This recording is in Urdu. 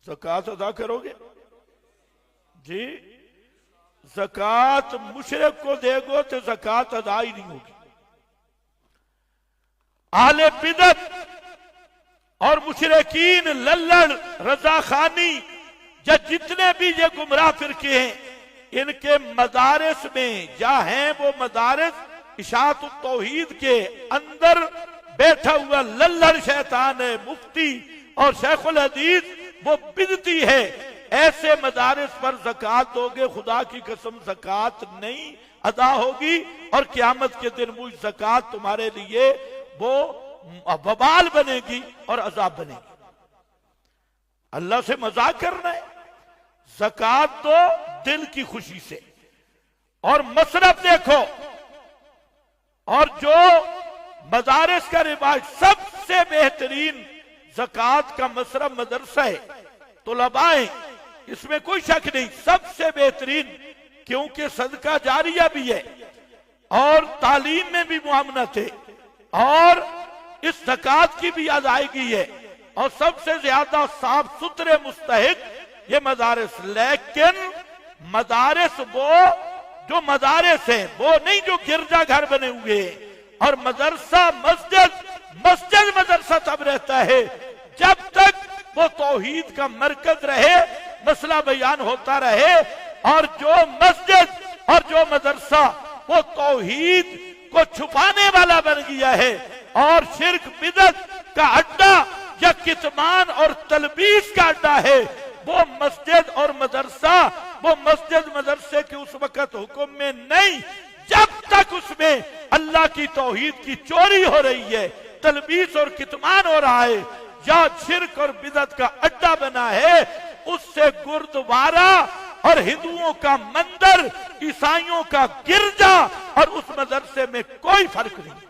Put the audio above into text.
زکوٰۃ ادا کرو گے؟ جی زکوٰۃ مشرک کو دے گو تو زکوٰۃ ادا ہی نہیں ہوگی۔ اہل بدعت اور مشرکین، للڑ، رضا خانی، جتنے بھی یہ گمراہ فرقے ہیں، ان کے مدارس میں جہاں ہیں وہ مدارس اشاعت التوحید کے اندر بیٹھا ہوا للڑ شیطان ہے، مفتی اور شیخ الحدیث وہ بدعتی ہے۔ ایسے مدارس پر زکوٰۃ دو گے، خدا کی قسم زکوٰۃ نہیں ادا ہوگی، اور قیامت کے دن وہ زکوٰۃ تمہارے لیے وہ وبال بنے گی اور عذاب بنے گی۔ اللہ سے مذاق کرنا ہے؟ زکوٰۃ دو دل کی خوشی سے، اور مصرف دیکھو۔ اور جو مدارس کا رواج، سب سے بہترین زکوٰۃ کا مصرف مدرسہ ہے، طلباء ہیں، اس میں کوئی شک نہیں، سب سے بہترین، کیونکہ صدقہ جاریہ بھی ہے اور تعلیم میں بھی معاونت ہے اور اس زکوٰۃ کی بھی ادائیگی ہے، اور سب سے زیادہ صاف ستھرے مستحق یہ مدارس۔ لیکن مدارس وہ جو مدارس ہیں وہ نہیں جو گرجا گھر بنے ہوئے ہیں، اور مدرسہ مسجد مدرسہ تب رہتا ہے جب تک وہ توحید کا مرکز رہے، مسئلہ بیان ہوتا رہے، اور جو مسجد اور جو مدرسہ وہ توحید کو چھپانے والا بن گیا ہے اور شرک بدعت کا اڈا یا کتمان اور تلبیس کا اڈا ہے، وہ مسجد اور مدرسہ، وہ مسجد مدرسے کے اس وقت حکم میں نہیں جب تک اس میں اللہ کی توحید کی چوری ہو رہی ہے، تلبیس اور کتمان ہو رہا ہے، یا شرک اور بدعت کا اڈا بنا ہے۔ اس سے گردوارہ اور ہندوؤں کا مندر، عیسائیوں کا گرجا اور اس مدرسے میں کوئی فرق نہیں۔